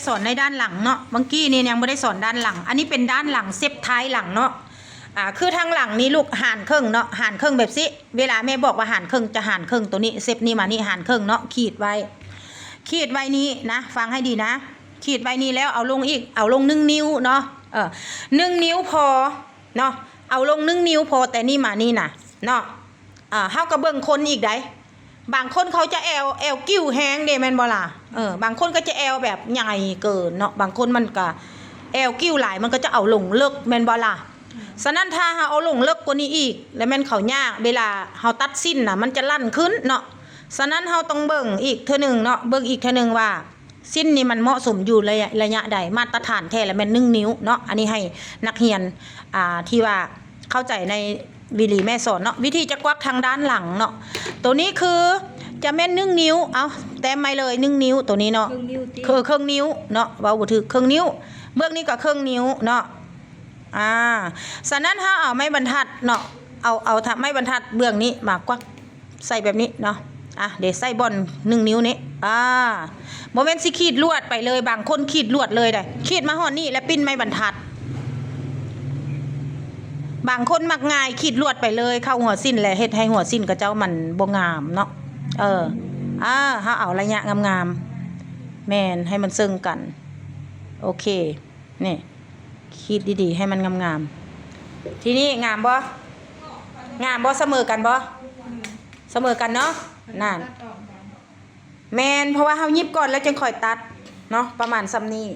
สอนในด้านหลังเนาะบางกี้นี่ยังไม่ได้สอนด้านหลังอันนี้เป็นด้านหลังเซฟท้ายหลังเนาะคือทางหลังนี้ลูกห่านครึ่งเนาะห่านครึ่งแบบสิเวลาแม่บอกว่าห่านครึ่งจะห่านครึ่งตัวนี้เซฟนี่มานี่ห่านครึ่งเนาะขีดไว้นี้นะฟังให้ดีนะขีดไว้นี้แล้วเอาลงอีกเอาลง1 นิ้วเนาะ1 นิ้วพอเนาะเอาลง1 นิ้วพอแต่นี่มานี่นะเนาะเฮาก็เบิ่งคนอีกได้บางคนเขาจะแอลกิ้วแฮงเดแมนบ่ล่ะบางคนก็จะแอลแบบใหญ่เกินเนาะบางคนมันก็แอลกิ้วหลายมันก็จะเอาลงเลิกแมนบ่ล่ะฉะนั้นถ้าเอาลงเลิกกว่านี้อีกแล้วแม่นเขายากเวลาเฮาตัดสิ้นน่ะมันจะลั่นขึ้นเนาะฉะนั้นเฮาต้องเบิ่งอีกเทื่อนึงเนาะเบิ่งอีกเทื่อนึงว่าสิ้นนี่มันเหมาะสมอยู่ระยะใดมาตรฐานแท้แล้วแม่น1 นิ้วเนาะอันนี้ให้นักเรียนที่ว่าเข้าใจในวิธีแม่สอนเนาะวิธีจะควักทางด้านหลังเนาะตัวนี้คือจะแม่น1 นิ้วเอาแต้มไม่เลย1 นิ้วตัวนี้เนาะคือครึ่งนิ้วเนาะเว้าบ่ถูกครึ่งนิ้วเบื้องนี้ก็ครึ่งนิ้วเนาะฉะนั้นถ้าเอาไม้บรรทัดเนาะเอาไม้บรรทัดเบื้องนี้มากวักใส่แบบนี้เนาะเดี๋ยวใส่บอล1 นิ้วนี้โมเมนต์สิขีดลวดไปเลยบางคนขีดลวดเลยได้ขีดมาห่อนี่แล้วปิ้นไม้บรรทัดบางคนมักง่ายขีดลวดไปเลยเข้าหัวสิ้นแล้วเฮ็ดให้หัวสิ้นกับเจ้ามันบ่งามเนาะถ้าเอาระยะงามๆแม่นให้มันซึ่งกันโอเคนี่ขีดดีๆให้มันงามๆทีนี้งามบ่เสมอกันบ่เสมอกันเนาะนั่นแม่นเพราะว่าเฮายิบก่อนแล้วจึงค่อยตัดเนาะประมาณซ้ำนี้